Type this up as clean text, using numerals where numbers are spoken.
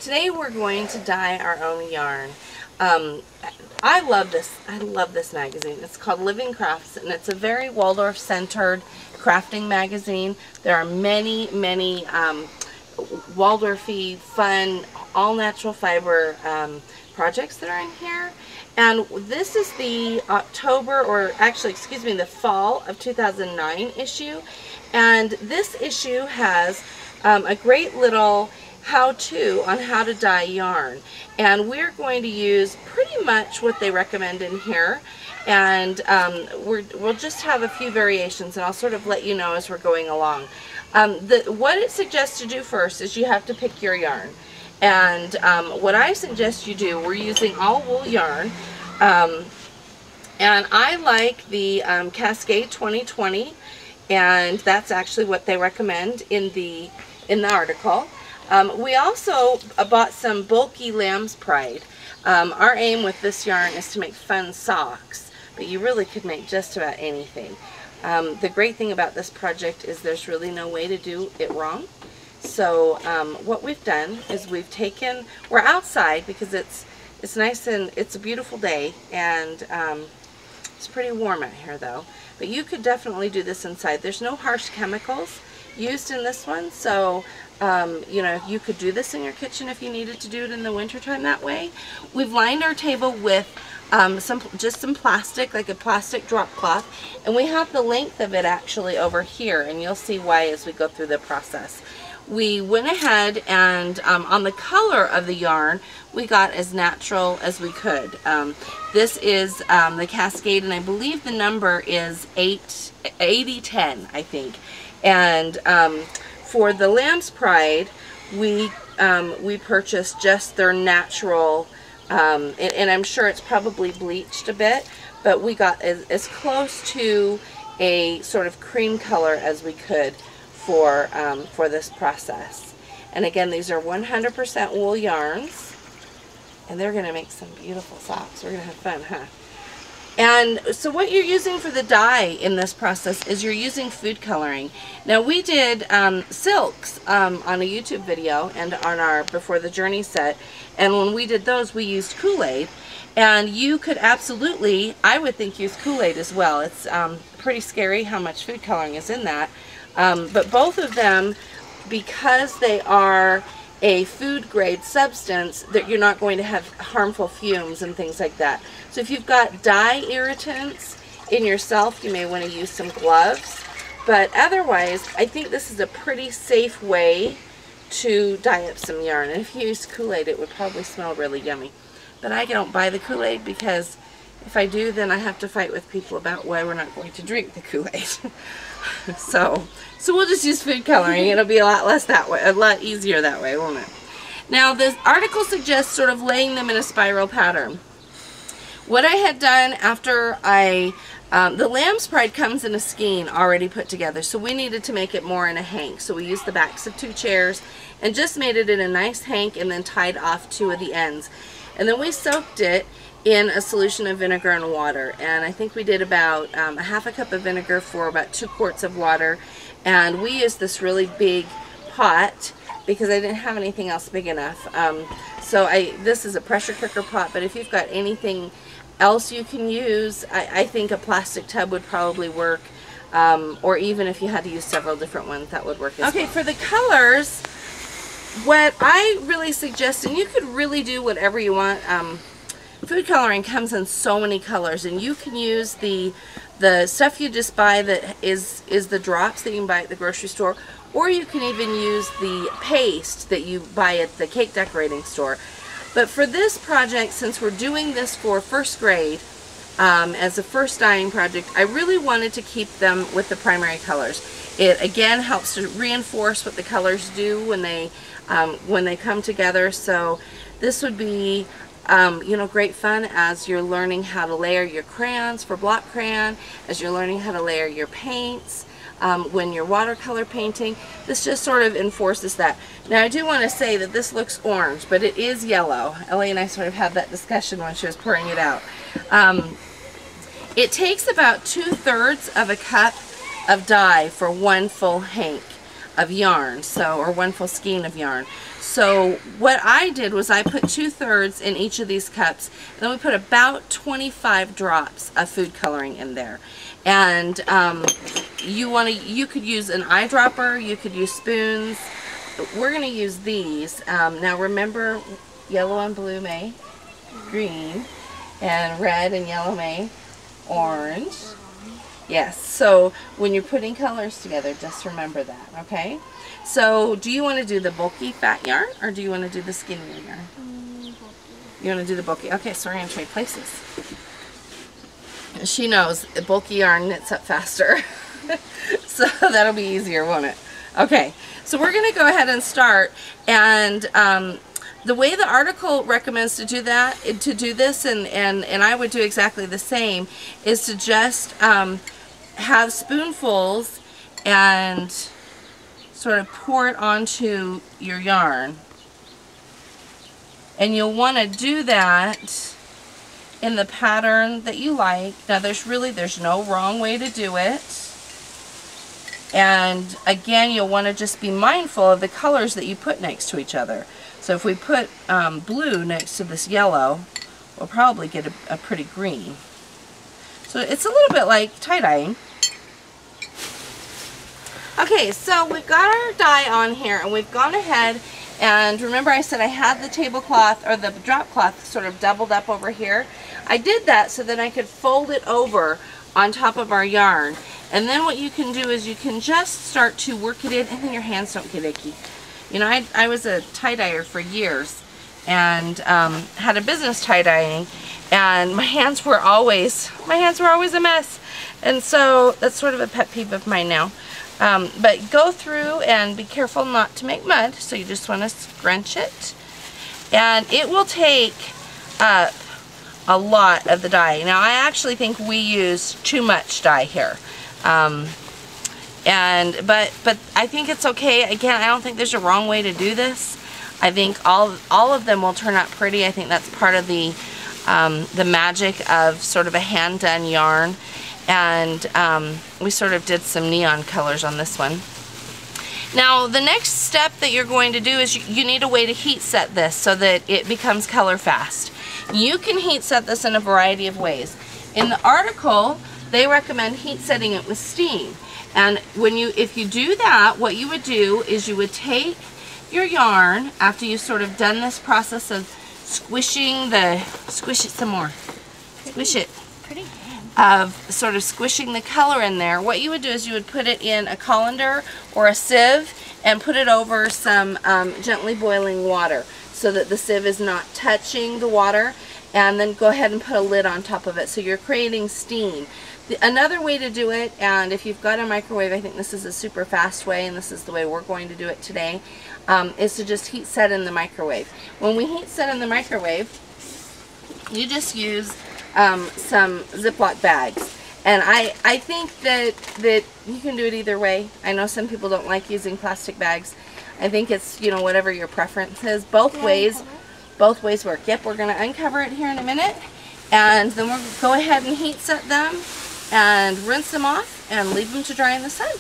Today we're going to dye our own yarn. I love this magazine. It's called Living Crafts, and it's a very Waldorf-centered crafting magazine. There are many Waldorf-y, fun, all-natural fiber projects that are in here. And this is the October, or actually, excuse me, the fall of 2009 issue. And this issue has a great little how-to on how to dye yarn, and we're going to use pretty much what they recommend in here, and we'll just have a few variations, and I'll sort of let you know as we're going along. What it suggests to do first is you have to pick your yarn, and what I suggest you do, we're using all wool yarn, and I like the Cascade 2020, and that's actually what they recommend in the article. We also bought some bulky lamb's pride. Our aim with this yarn is to make fun socks, but you really could make just about anything. The great thing about this project is there's really no way to do it wrong. So what we've done is we're outside because it's nice and it's a beautiful day, and it's pretty warm out here though. But you could definitely do this inside. There's no harsh chemicals used in this one, so you know, you could do this in your kitchen if you needed to do it in the wintertime that way. We've lined our table with just some plastic, like a plastic drop cloth, and we have the length of it actually over here, and you'll see why as we go through the process. We went ahead and on the color of the yarn, we got as natural as we could. This is the Cascade, and I believe the number is 8010, I think. And for the Lamb's Pride, we purchased just their natural, and I'm sure it's probably bleached a bit, but we got as close to a sort of cream color as we could for this process. And again, these are 100% wool yarns, and they're going to make some beautiful socks. We're going to have fun, huh? And so what you're using for the dye in this process is you're using food coloring. Now we did silks on a YouTube video and on our Before the Journey set, and when we did those we used Kool-Aid, and you could absolutely, I would think, use Kool-Aid as well. It's pretty scary how much food coloring is in that, but both of them, because they are a food grade substance, that you're not going to have harmful fumes and things like that. So if you've got dye irritants in yourself, you may want to use some gloves, but otherwise I think this is a pretty safe way to dye up some yarn. And if you use Kool-Aid, it would probably smell really yummy, but I don't buy the Kool-Aid because if I do, then I have to fight with people about why we're not going to drink the Kool-Aid. So we'll just use food coloring. It'll be a lot less that way, a lot easier that way, won't it? Now this article suggests sort of laying them in a spiral pattern. What I had done after the Lamb's Pride comes in a skein already put together, so we needed to make it more in a hank. So we used the backs of 2 chairs and just made it in a nice hank and then tied off 2 of the ends. And then we soaked it in a solution of vinegar and water, and I think we did about a ½ cup of vinegar for about 2 quarts of water, and we used this really big pot because I didn't have anything else big enough. So this is a pressure cooker pot, but if you've got anything else you can use, I think a plastic tub would probably work, or even if you had to use several different ones, that would work as well. Okay, for the colors, what I really suggest, and you could really do whatever you want, food coloring comes in so many colors, and you can use the stuff you just buy that is the drops that you can buy at the grocery store, or you can even use the paste that you buy at the cake decorating store. But for this project, since we're doing this for first grade as a first dyeing project, I really wanted to keep them with the primary colors. It again helps to reinforce what the colors do when they come together. So this would be you know, great fun as you're learning how to layer your crayons for block crayon, as you're learning how to layer your paints, when you're watercolor painting. This just sort of enforces that. Now I do want to say that this looks orange, but it is yellow. Ellie and I sort of had that discussion when she was pouring it out. It takes about 2/3 of a cup of dye for 1 full hank. of yarn, so, or 1 full skein of yarn. So what I did was I put 2/3 in each of these cups, and then we put about 25 drops of food coloring in there. And you could use an eyedropper, you could use spoons. We're going to use these. Now remember, yellow and blue may green, and red and yellow may orange. Yes, so when you're putting colors together, just remember that, okay? So do you want to do the bulky fat yarn, or do you want to do the skinnier yarn? You want to do the bulky? Okay, so we're going to trade places. She knows bulky yarn knits up faster. So that'll be easier, won't it? Okay, so we're going to go ahead and start. And the way the article recommends to do this, and I would do exactly the same, is to just have spoonfuls and sort of pour it onto your yarn. And you'll want to do that in the pattern that you like. Now there's no wrong way to do it. And again, you'll want to just be mindful of the colors that you put next to each other. So if we put blue next to this yellow, we'll probably get a pretty green. So it's a little bit like tie-dyeing. Okay, so we've got our dye on here, and we've gone ahead, and remember I said I had the tablecloth, or the drop cloth, sort of doubled up over here. I did that so that I could fold it over on top of our yarn. And then what you can do is you can just start to work it in, and then your hands don't get icky. You know, I was a tie-dyer for years, and had a business tie-dyeing, and my hands were always a mess. And so that's sort of a pet peeve of mine now. But go through and be careful not to make mud, so you just want to scrunch it. And it will take up a lot of the dye. Now I actually think we use too much dye here. But I think it's okay. Again, I don't think there's a wrong way to do this. I think all of them will turn out pretty. I think that's part of the magic of sort of a hand done yarn. And we sort of did some neon colors on this one. Now the next step that you're going to do is you need a way to heat set this so that it becomes color fast. You can heat set this in a variety of ways. In the article, they recommend heat setting it with steam. And if you do that, what you would do is you would take your yarn after you've sort of done this process of squishing squish it some more. Squish it. Pretty good. Of sort of squishing the color in there. What you would do is you would put it in a colander or a sieve and put it over some gently boiling water so that the sieve is not touching the water, and then go ahead and put a lid on top of it so you're creating steam. Another way to do it, and if you've got a microwave, I think this is a super fast way, and this is the way we're going to do it today, is to just heat set in the microwave. When we heat set in the microwave, you just use some Ziploc bags. And I think that you can do it either way. I know some people don't like using plastic bags. I think it's, you know, whatever your preference is. Both ways work. Yep, we're going to uncover it here in a minute. And then we'll go ahead and heat set them and rinse them off and leave them to dry in the sun.